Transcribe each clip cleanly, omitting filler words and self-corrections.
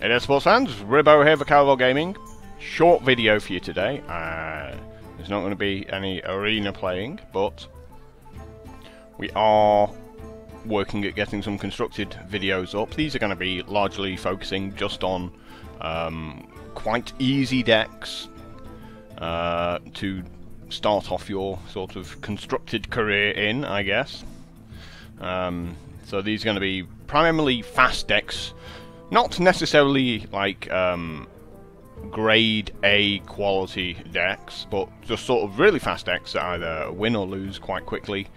Hey there, sports fans, Ribbo here for Caravel Gaming. Short video for you today. There's not going to be any arena playing, but we are working at getting some constructed videos up. These are going to be largely focusing just on quite easy decks to start off your sort of constructed career in, I guess. So these are going to be primarily fast decks. Not necessarily like grade A quality decks, but just sort of really fast decks that either win or lose quite quickly,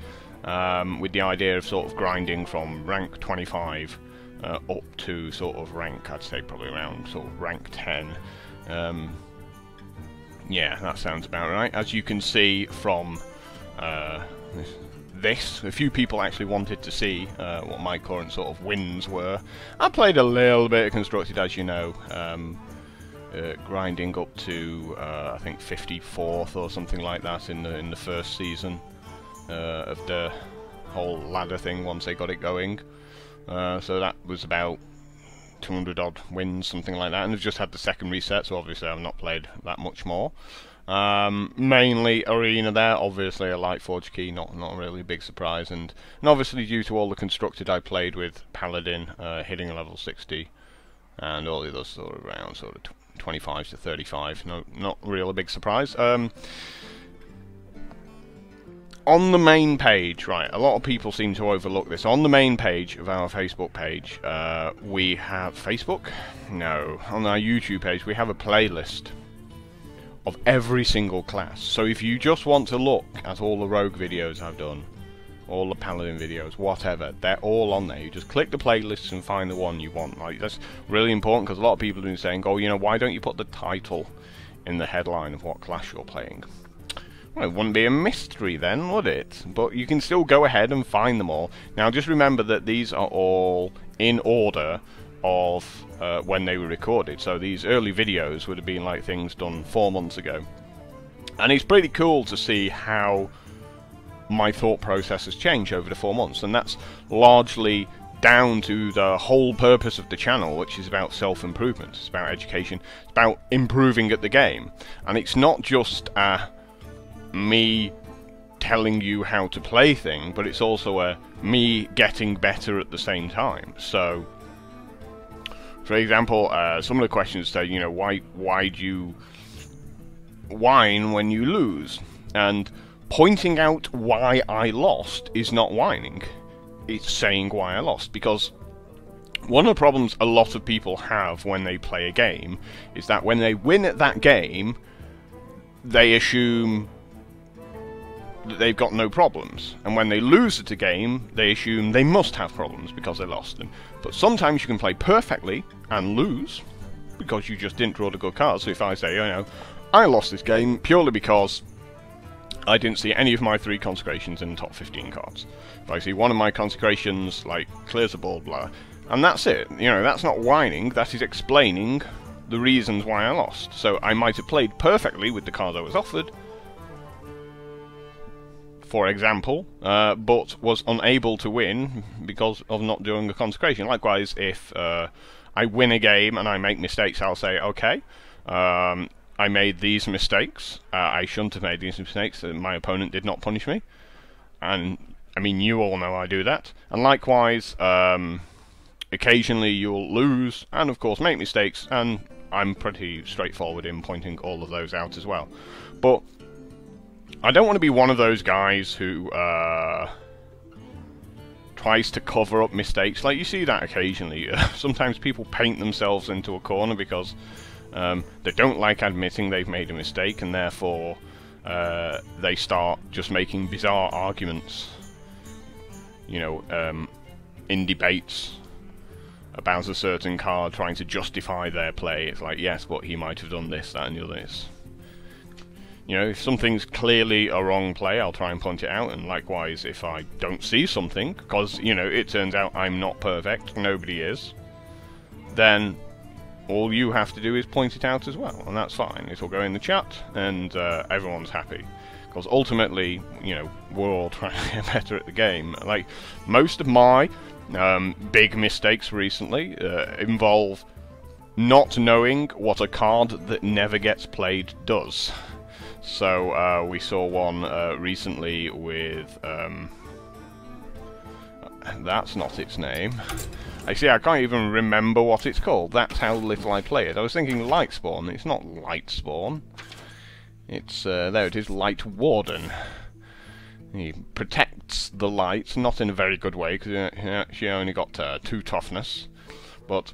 with the idea of sort of grinding from rank 25 up to sort of rank, I'd say probably around sort of rank 10. Yeah, that sounds about right. As you can see from this, a few people actually wanted to see what my current sort of wins were. I played a little bit of Constructed, as you know, grinding up to I think 54th or something like that in the first season of the whole ladder thing once they got it going. So that was about 200 odd wins, something like that, and I've just had the second reset, so obviously I've not played that much more. Mainly arena there, obviously a light forge key, not really a big surprise, and obviously due to all the constructed I played with Paladin hitting a level 60 and all the others sort of around sort of 25 to 35, not really a big surprise. On the main page, right, a lot of people seem to overlook this. On the main page of our Facebook page, we have Facebook? No, on our YouTube page we have a playlist of every single class. So if you just want to look at all the rogue videos I've done, all the paladin videos, whatever, they're all on there. You just click the playlists and find the one you want. Like, that's really important, because a lot of people have been saying, oh, you know, why don't you put the title in the headline of what class you're playing? Well, it wouldn't be a mystery then, would it? But you can still go ahead and find them all. Now, just remember that these are all in order of when they were recorded. So these early videos would have been like things done 4 months ago. And it's pretty cool to see how my thought process has changed over the 4 months. And that's largely down to the whole purpose of the channel, which is about self-improvement. It's about education. It's about improving at the game. And it's not just me telling you how to play thing, but it's also me getting better at the same time. So, for example, some of the questions say, you know, why do you whine when you lose? And pointing out why I lost is not whining. It's saying why I lost, because one of the problems a lot of people have when they play a game is that when they win at that game, they assume that they've got no problems, and when they lose at a game they assume they must have problems because they lost them. But sometimes you can play perfectly and lose because you just didn't draw the good cards. So if I say, you know, I lost this game purely because I didn't see any of my 3 consecrations in the top 15 cards. If I see one of my consecrations like clears the board, blah, and that's it, you know, that's not whining, that is explaining the reasons why I lost. So I might have played perfectly with the cards I was offered, for example, but was unable to win because of not doing a consecration. Likewise, if I win a game and I make mistakes, I'll say, okay, I made these mistakes, I shouldn't have made these mistakes, my opponent did not punish me. And, I mean, you all know I do that. And likewise, occasionally you'll lose, and of course make mistakes, and I'm pretty straightforward in pointing all of those out as well. But I don't want to be one of those guys who tries to cover up mistakes. Like, you see that occasionally. Sometimes people paint themselves into a corner because they don't like admitting they've made a mistake, and therefore they start just making bizarre arguments, you know, in debates about a certain card, trying to justify their play. It's like, yes, but he might have done this, that, and the other. You know, if something's clearly a wrong play, I'll try and point it out, and likewise, if I don't see something, because, you know, it turns out I'm not perfect, nobody is, then all you have to do is point it out as well, and that's fine. It'll go in the chat, and everyone's happy. Because ultimately, you know, we're all trying to get better at the game. Like, most of my big mistakes recently involve not knowing what a card that never gets played does. So we saw one recently with that's not its name. I can't even remember what it's called. That's how little I play it. I was thinking Lightspawn. It's not Lightspawn. It's there it is, Light Warden. He protects the light, not in a very good way, because she only got 2 toughness. But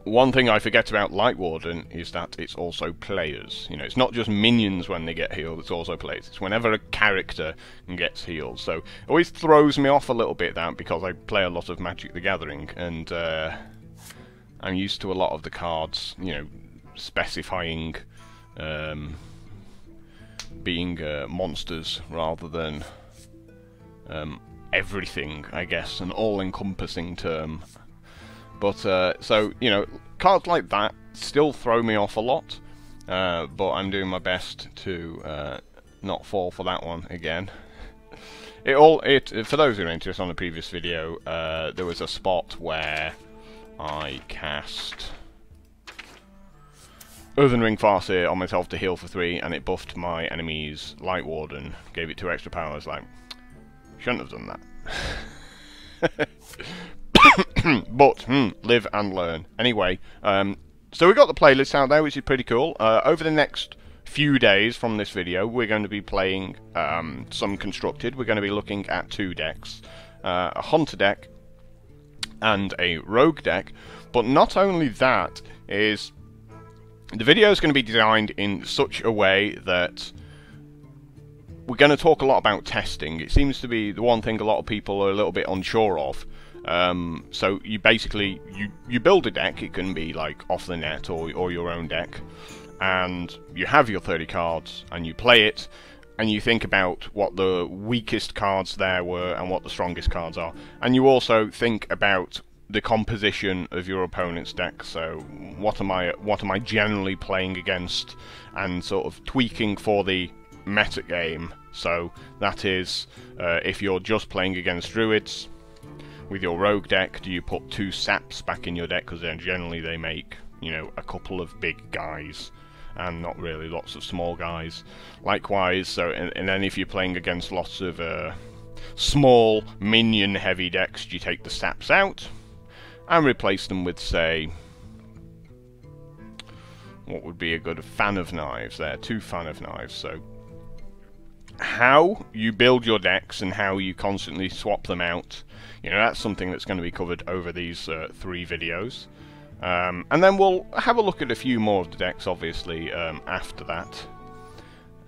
one thing I forget about Light Warden is that it's also players. You know, it's not just minions when they get healed, it's also players. It's whenever a character gets healed. So it always throws me off a little bit, that, because I play a lot of Magic the Gathering, and I'm used to a lot of the cards, you know, specifying being monsters rather than everything, I guess, an all-encompassing term. But, so, you know, cards like that still throw me off a lot, but I'm doing my best to not fall for that one again. For those who are interested, on the previous video, there was a spot where I cast Earthen Ring Farseer on myself to heal for 3, and it buffed my enemy's Light Warden, gave it 2 extra powers. Like, shouldn't have done that. But, live and learn. Anyway, so we got the playlist out there, which is pretty cool. Over the next few days from this video, we're going to be playing some Constructed. We're going to be looking at 2 decks, a Hunter deck and a Rogue deck. But not only that, is the video is going to be designed in such a way that we're going to talk a lot about testing. It seems to be the one thing a lot of people are a little bit unsure of. So you basically, you build a deck. It can be like off the net or your own deck, and you have your 30 cards and you play it, and you think about what the weakest cards there were and what the strongest cards are, and you also think about the composition of your opponent's deck. So what am I generally playing against, and sort of tweaking for the meta game. So that is, if you're just playing against druids with your rogue deck, do you put 2 saps back in your deck, because then generally they make, you know, a couple of big guys and not really lots of small guys. Likewise, so and then if you're playing against lots of small minion heavy decks, do you take the saps out and replace them with, say, what would be a good fan of knives there? 2 fan of knives. So how you build your decks and how you constantly swap them out, you know, that's something that's going to be covered over these 3 videos. And then we'll have a look at a few more of the decks, obviously, after that.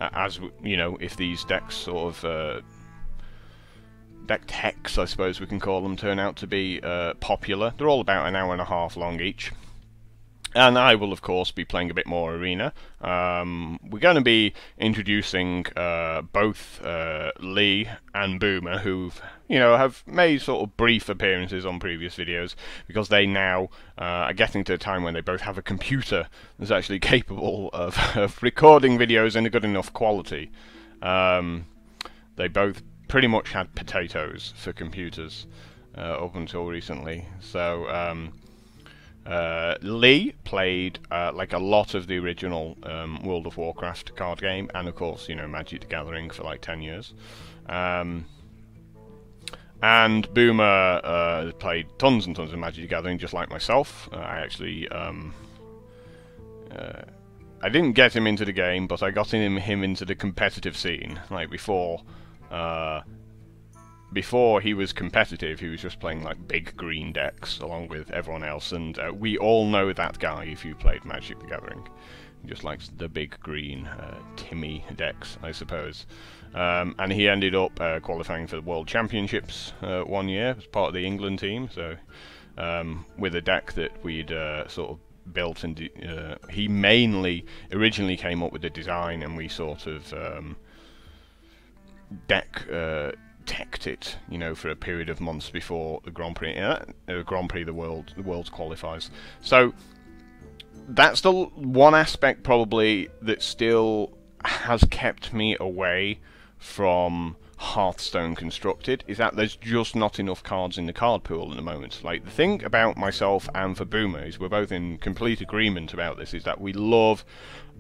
As, you know, if these decks sort of deck techs, I suppose we can call them, turn out to be popular. They're all about an hour and a half long each. And I will, of course, be playing a bit more Arena. We're going to be introducing both Lee and Boomer, who, you know, have made sort of brief appearances on previous videos, because they now are getting to a time when they both have a computer that's actually capable of recording videos in a good enough quality. They both pretty much had potatoes for computers up until recently. So Lee played like a lot of the original World of Warcraft card game, and of course, you know, Magic the Gathering for like 10 years. And Boomer played tons and tons of Magic the Gathering, just like myself. I actually I didn't get him into the game, but I got him into the competitive scene. Like before he was competitive, he was just playing like big green decks along with everyone else, and we all know that guy if you played Magic the Gathering. He just likes the big green Timmy decks, I suppose. And he ended up qualifying for the World Championships one year as part of the England team, so with a deck that we'd sort of built, and he mainly originally came up with the design, and we sort of teched it, you know, for a period of months before the Grand Prix, the World's qualifiers. So that's the one aspect probably that still has kept me away from Hearthstone constructed is that there's just not enough cards in the card pool at the moment. Like, the thing about myself and for Boomer is we're both in complete agreement about this, is that we love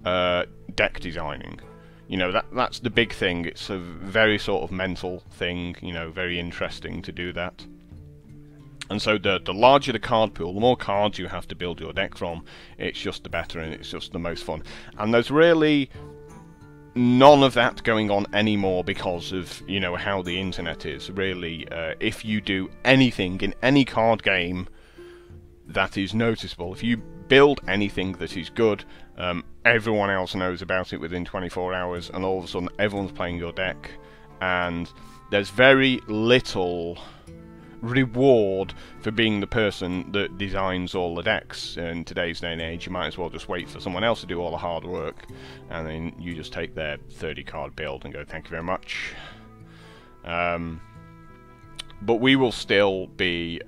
deck designing. You know, that's the big thing. It's a very sort of mental thing, you know, very interesting to do that. And so the larger the card pool, the more cards you have to build your deck from, it's just the better, and it's just the most fun. And there's really none of that going on anymore because of, you know, how the internet is. Really, if you do anything in any card game that is noticeable, if you build anything that is good, everyone else knows about it within 24 hours, and all of a sudden everyone's playing your deck, and there's very little reward for being the person that designs all the decks. In today's day and age, you might as well just wait for someone else to do all the hard work, and then you just take their 30 card build and go, thank you very much. But we will still be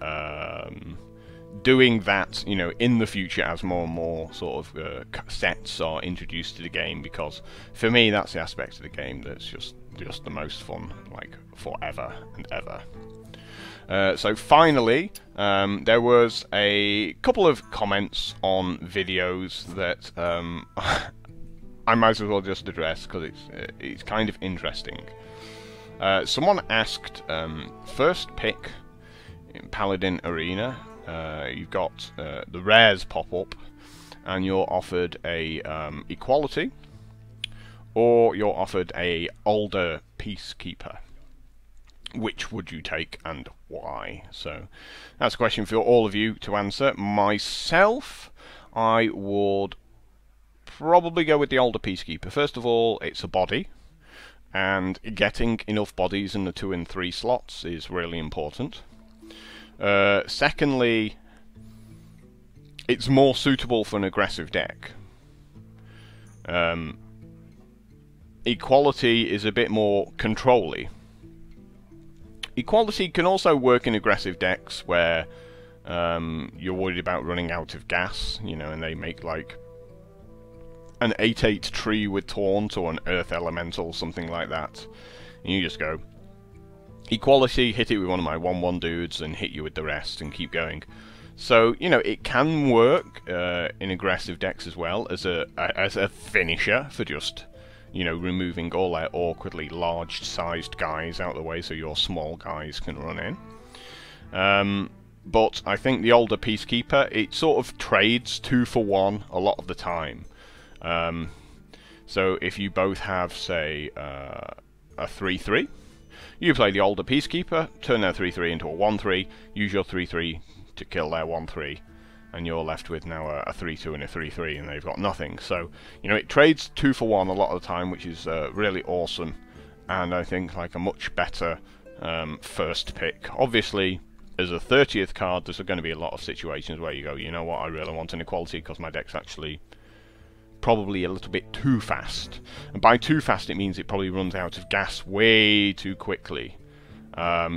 doing that, you know, in the future as more and more sort of sets are introduced to the game, because for me that's the aspect of the game that's just the most fun, like, forever and ever. So finally, there was a couple of comments on videos that I might as well just address because it's kind of interesting. Someone asked, first pick in Paladin Arena, you've got the rares pop up, and you're offered a equality, or you're offered a older peacekeeper. Which would you take and why? So that's a question for all of you to answer. Myself, I would probably go with the older peacekeeper. First of all, it's a body, and getting enough bodies in the 2 and 3 slots is really important. Secondly, it's more suitable for an aggressive deck. Equality is a bit more control-y. Equality can also work in aggressive decks where you're worried about running out of gas, you know, and they make like an 8/8 tree with taunt or an earth elemental, something like that. And you just go equality, hit it with one of my 1/1 dudes, and hit you with the rest, and keep going. So, you know, it can work in aggressive decks as well as a finisher for just, you know, removing all their awkwardly large-sized guys out of the way so your small guys can run in. But I think the older peacekeeper, it sort of trades 2 for 1 a lot of the time. So if you both have, say, a 3/3, you play the older peacekeeper, turn their 3/3 into a 1/3, use your 3/3 to kill their 1/3. And you're left with now a 3/2 and a 3/3, and they've got nothing. So, you know, it trades 2 for 1 a lot of the time, which is really awesome, and I think like a much better first pick. Obviously, as a 30th card, there's going to be a lot of situations where you go, you know what, I really want an equality because my deck's actually probably a little bit too fast. And by too fast, it means it probably runs out of gas way too quickly.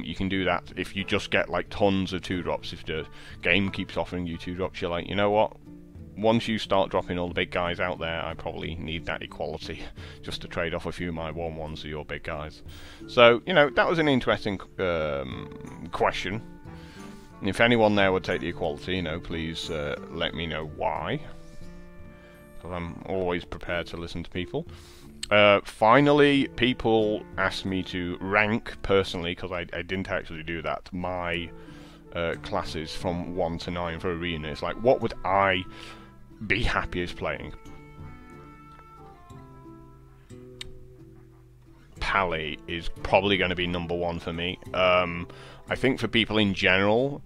You can do that if you just get like tons of 2-drops. If the game keeps offering you 2-drops, you're like, you know what, once you start dropping all the big guys out there, I probably need that equality just to trade off a few of my 1/1s of your big guys. So, you know, that was an interesting question. And if anyone there would take the equality, you know, please let me know why, because I'm always prepared to listen to people. Finally, people asked me to rank personally, because I didn't actually do that, my classes from 1 to 9 for Arena. It's like, what would I be happiest playing? Pally is probably going to be number 1 for me. I think for people in general,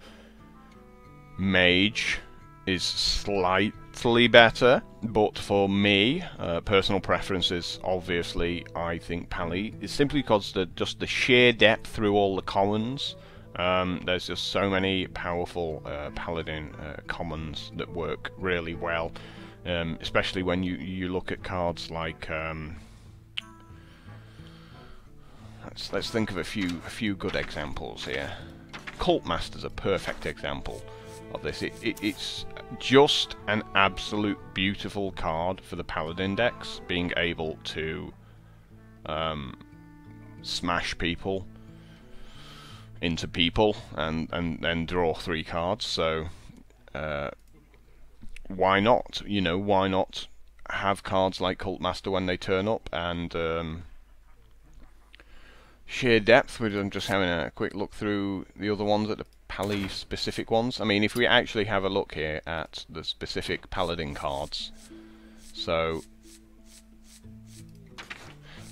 Mage is slightly better, but for me, personal preferences, obviously, I think Pally is simply because just the sheer depth through all the commons. There's just so many powerful Paladin commons that work really well, especially when you look at cards like let's think of a few good examples here. Cult Master's a perfect example of this. It's just an absolute beautiful card for the Paladin decks, being able to smash people into people and then draw 3 cards. So why not? You know, why not have cards like Cult Master when they turn up, and Sheer Depth, which I'm just having a quick look through the other ones, at the Pally specific ones. I mean, if we actually have a look here at the specific Paladin cards, so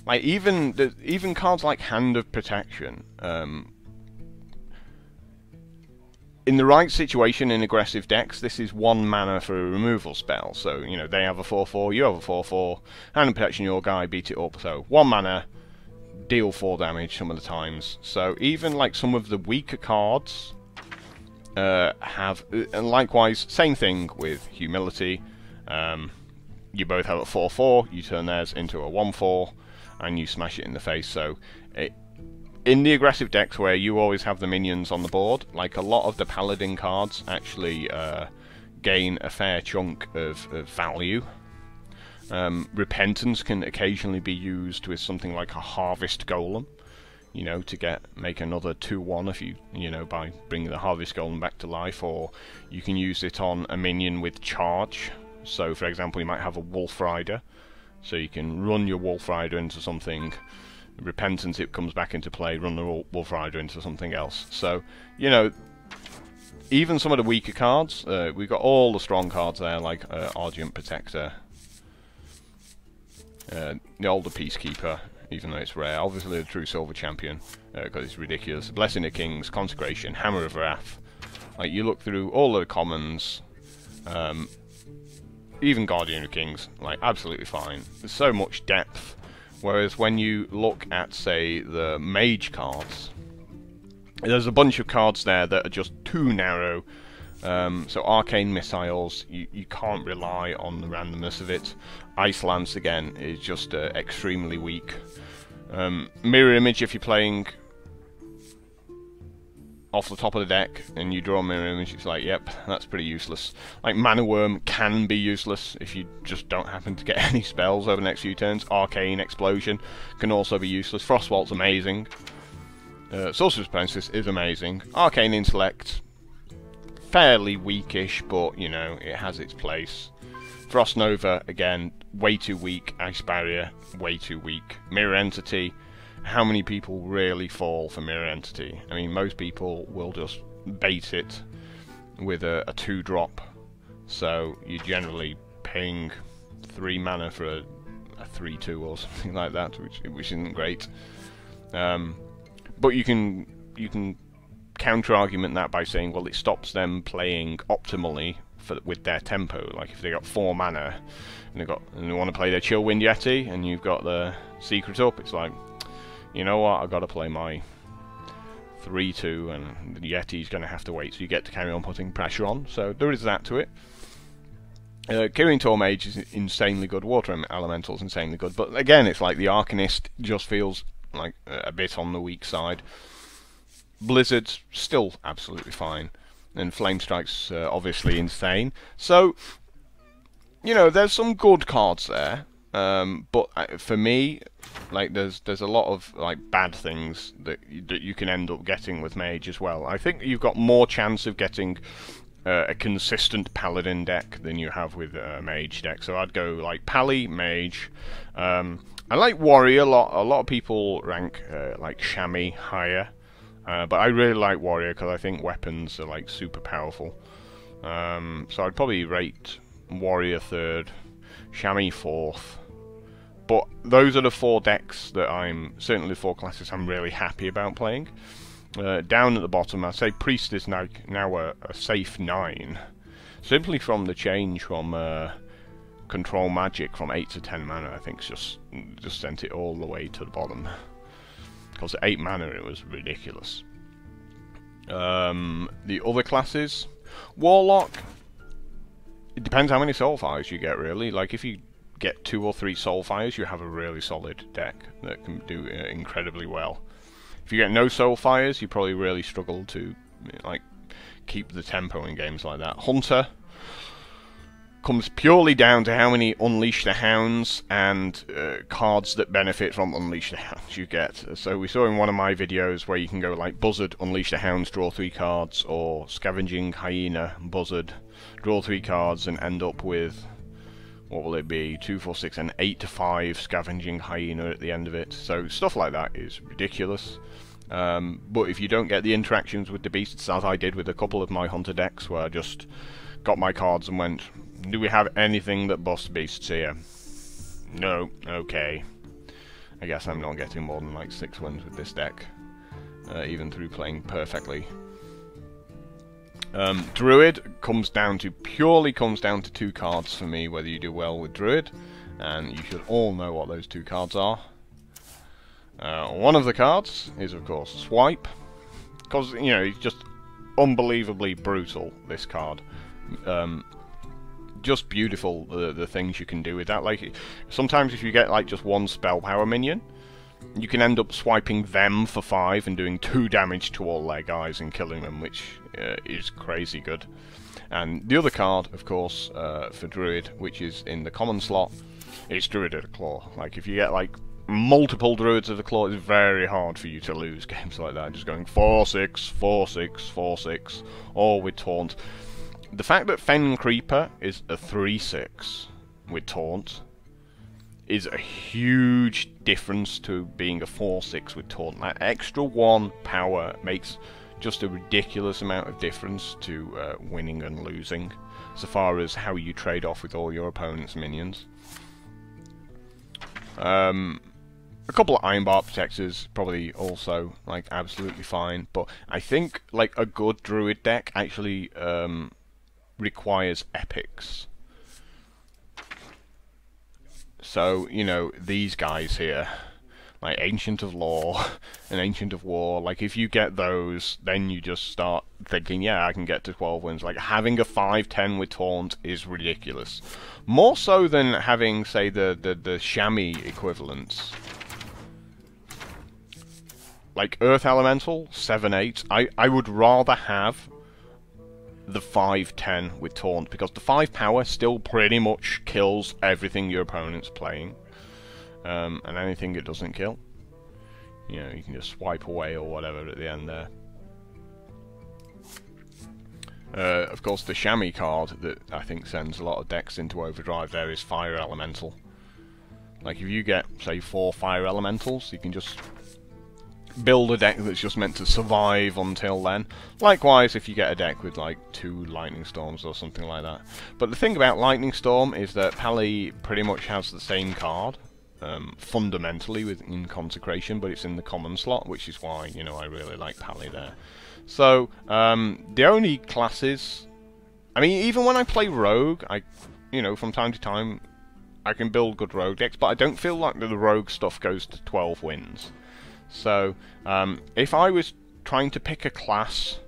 like even cards like Hand of Protection, in the right situation in aggressive decks, this is 1 mana for a removal spell. So, you know, they have a 4/4, you have a 4/4, Hand of Protection, your guy, beat it up. So 1 mana, deal 4 damage some of the times. So even like some of the weaker cards have, and likewise, same thing with Humility. You both have a 4/4, you turn theirs into a 1/4, and you smash it in the face. So in the aggressive decks where you always have the minions on the board, like a lot of the Paladin cards actually gain a fair chunk of value. Repentance can occasionally be used with something like a Harvest Golem, you know, to make another 2/1 if you know, by bringing the Harvest Golem back to life, or you can use it on a minion with charge. So, for example, you might have a Wolf Rider, so you can run your Wolf Rider into something. Repentance, it comes back into play, run the Wolf Rider into something else. So, you know, even some of the weaker cards, we've got all the strong cards there, like Argent Protector, the older Peacekeeper, even though it's rare. Obviously the True Silver Champion, because it's ridiculous. Blessing of Kings, Consecration, Hammer of Wrath. Like, you look through all of the commons, even Guardian of Kings, like, absolutely fine. There's so much depth. Whereas when you look at, say, the Mage cards, there's a bunch of cards there that are just too narrow. So Arcane Missiles, you can't rely on the randomness of it. Ice Lance, again, is just extremely weak. Mirror Image, if you're playing off the top of the deck and you draw a Mirror Image, it's like, yep, that's pretty useless. Like, Mana Worm can be useless if you just don't happen to get any spells over the next few turns. Arcane Explosion can also be useless. Frostwalt's amazing. Sorcerer's Apprentice is amazing. Arcane Intellect, fairly weakish, but, you know, it has its place. Frost Nova, again, way too weak. Ice Barrier, way too weak. Mirror Entity, how many people really fall for Mirror Entity? I mean, most people will just bait it with a 2-drop, so you're generally paying 3 mana for a 3/2 or something like that, which isn't great. But you can counter-argument that by saying, well, it stops them playing optimally with their tempo. Like, if they got 4 mana and they want to play their Chillwind Yeti, and you've got the Secret up, it's like, you know what, I've got to play my 3/2, and the Yeti's going to have to wait, so you get to carry on putting pressure on. So there is that to it. Kirin Tor Mage is insanely good. Water Elemental's insanely good. But again, it's like the Arcanist just feels like a bit on the weak side. Blizzard's still absolutely fine. And Flame Strike's obviously insane. So, you know, there's some good cards there. But for me, like, there's a lot of like bad things that you can end up getting with Mage as well. I think you've got more chance of getting a consistent Paladin deck than you have with a Mage deck. So I'd go like Pally, Mage. I like Warrior a lot. A lot of people rank like Chamois higher, but I really like Warrior because I think weapons are like super powerful. So I'd probably rate Warrior 3rd, Chamois 4th. But those are the 4 decks that certainly 4 classes I'm really happy about playing. Down at the bottom, I'd say Priest is now a safe 9. Simply from the change from Control Magic from 8 to 10 mana, I think just sent it all the way to the bottom. Because at 8 mana it was ridiculous. The other classes, Warlock, it depends how many Soulfires you get, really. Like, if you get 2 or 3 Soulfires, you have a really solid deck that can do incredibly well. If you get no Soulfires, you probably really struggle to like keep the tempo in games like that. Hunter, comes purely down to how many Unleash the Hounds and cards that benefit from Unleash the Hounds you get. So we saw in one of my videos where you can go like Buzzard, Unleash the Hounds, draw 3 cards, or Scavenging Hyena, Buzzard, draw 3 cards, and end up with, what will it be, 2, 4, 6, and 8 to 5 Scavenging Hyena at the end of it. So stuff like that is ridiculous. But if you don't get the interactions with the beasts, as I did with a couple of my Hunter decks, where I just got my cards and went, do we have anything that busts beasts here? No. Okay. I guess I'm not getting more than like 6 wins with this deck, even through playing perfectly. Druid purely comes down to 2 cards for me, whether you do well with Druid, and you should all know what those 2 cards are. One of the cards is, of course, Swipe, because, you know, it's just unbelievably brutal, this card. Just beautiful, the things you can do with that. Like, sometimes if you get like just 1 spell power minion, you can end up swiping them for 5 and doing 2 damage to all their guys and killing them, which is crazy good. And the other card, of course, for Druid, which is in the common slot, is Druid of the Claw. Like, if you get like multiple Druids of the Claw, it's very hard for you to lose games like that, just going 4-6, 4-6, 4-6, all with Taunt. The fact that Fen Creeper is a 3-6 with Taunt is a huge difference to being a 4-6 with Taunt. That extra 1 power makes just a ridiculous amount of difference to winning and losing, so far as how you trade off with all your opponent's minions. A couple of Ironbark Protectors probably also like absolutely fine, but I think like a good Druid deck actually requires epics. So, you know, these guys here, like Ancient of Law and Ancient of War, like if you get those, then you just start thinking, yeah, I can get to 12 wins. Like having a 5-10 with Taunt is ridiculous. More so than having, say, the Chamois equivalents. Like Earth Elemental, 7-8, I would rather have the 5-10 with Taunt, because the 5 power still pretty much kills everything your opponent's playing, and anything it doesn't kill, you know, you can just swipe away or whatever at the end there. Of course, the Chamois card that I think sends a lot of decks into overdrive there is Fire Elemental. Like if you get, say, 4 Fire Elementals, you can just build a deck that's just meant to survive until then. Likewise, if you get a deck with like 2 Lightning Storms or something like that. But the thing about Lightning Storm is that Pally pretty much has the same card, fundamentally in Consecration, but it's in the common slot, which is why, you know, I really like Pally there. So, the only classes, I mean, even when I play Rogue, you know, from time to time, I can build good Rogue decks, but I don't feel like the Rogue stuff goes to 12 wins. So, if I was trying to pick a class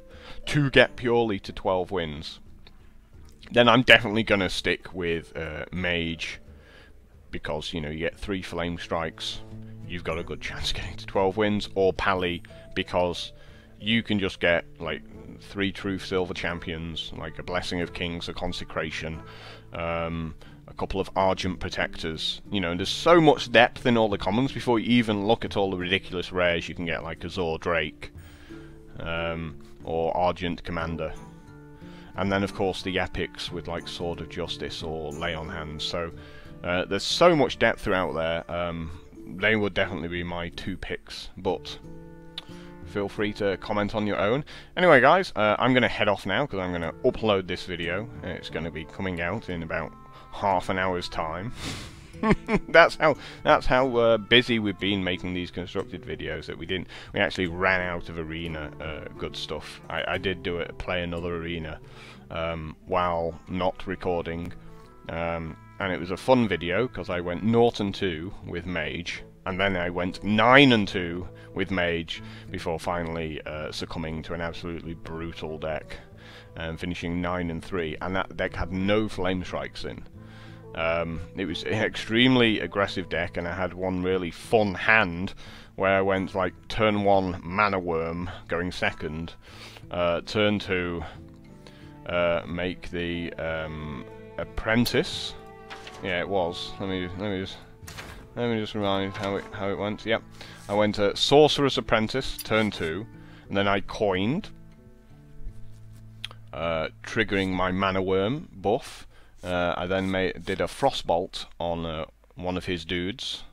to get purely to 12 wins, then I'm definitely going to stick with Mage, because, you know, you get 3 Flame Strikes, you've got a good chance of getting to 12 wins, or Pally, because you can just get, like, 3 True Silver Champions, like a Blessing of Kings, a Consecration, a couple of Argent Protectors, you know, and there's so much depth in all the commons before you even look at all the ridiculous rares you can get, like Azor Drake, or Argent Commander. And then, of course, the epics with, like, Sword of Justice or Lay on Hands. So, there's so much depth throughout there. They would definitely be my 2 picks, but feel free to comment on your own. Anyway, guys, I'm going to head off now, because I'm going to upload this video. It's going to be coming out in about half an hour's time. that's how busy we've been making these constructed videos, that we actually ran out of arena good stuff. I did play another arena while not recording, and it was a fun video because I went 0-2 with Mage, and then I went 9-2 with Mage before finally succumbing to an absolutely brutal deck and finishing 9-3, and that deck had no Flame Strikes in. It was an extremely aggressive deck, and I had one really fun hand where I went like turn 1 Mana Worm going second, turn 2 make the apprentice. Yeah, it was. Let me just remind how it went. Yep, I went sorcerer's apprentice, turn 2, and then I coined, triggering my mana worm buff. I then did a frostbolt on one of his dudes,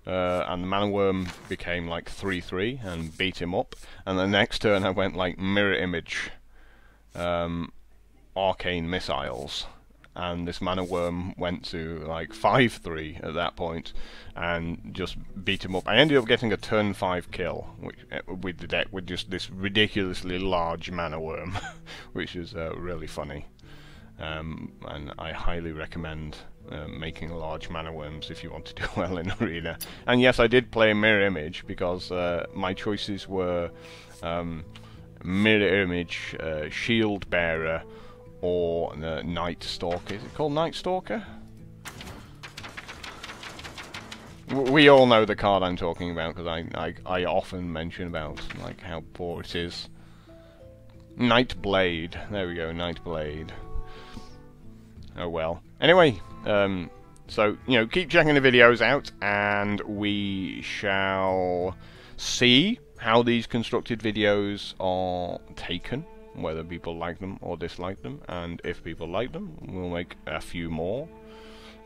and the mana worm became like 3/3 and beat him up. And the next turn I went like mirror image, arcane missiles, and this mana worm went to like 5/3 at that point and just beat him up. I ended up getting a turn 5 kill with the deck with just this ridiculously large mana worm, which is really funny. And I highly recommend making large mana worms if you want to do well in Arena. And yes, I did play mirror image because my choices were mirror image, shield bearer, or the Night Stalker. Is it called Night Stalker? We all know the card I'm talking about because I often mention about like how poor it is. Night Blade. There we go, Night Blade. Oh well. Anyway, so you know, keep checking the videos out, and we shall see how these constructed videos are taken, whether people like them or dislike them, and if people like them, we'll make a few more.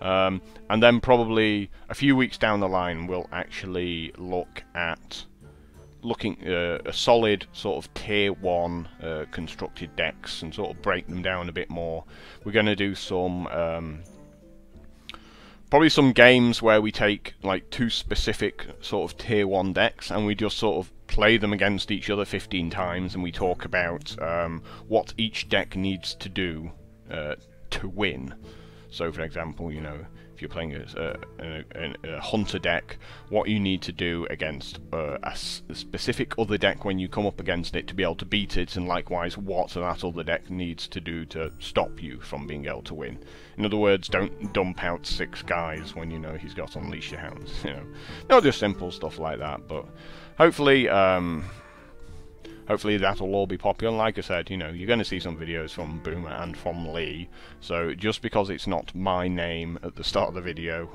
And then probably a few weeks down the line, we'll actually look at a solid sort of tier 1 constructed decks and sort of break them down a bit more. We're going to do some probably some games where we take like 2 specific sort of tier 1 decks and we just sort of play them against each other 15 times, and we talk about what each deck needs to do to win. So for example, you know, if you're playing a hunter deck, what you need to do against a specific other deck when you come up against it to be able to beat it, and likewise what that other deck needs to do to stop you from being able to win. In other words, don't dump out 6 guys when you know he's got Unleash Your Hounds. You know, not just simple stuff like that, but hopefully hopefully that'll all be popular. Like I said, you know, you're going to see some videos from Boomer and from Lee, so just because it's not my name at the start of the video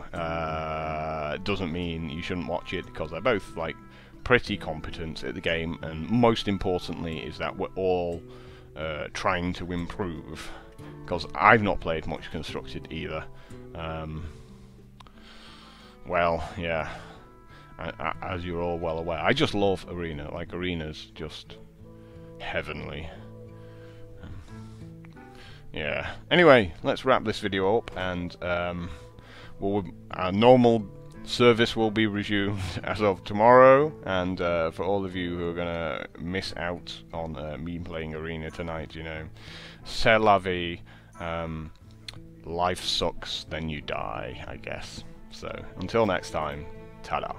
doesn't mean you shouldn't watch it, because they're both like pretty competent at the game, and most importantly is that we're all trying to improve, because I've not played much constructed either. Well, yeah. As you're all well aware, I just love Arena. Like, Arena's just heavenly. Yeah. Anyway, let's wrap this video up, and our normal service will be resumed as of tomorrow. And for all of you who are gonna miss out on me playing Arena tonight, you know, c'est la vie. Life sucks, then you die, I guess. So until next time, ta-da.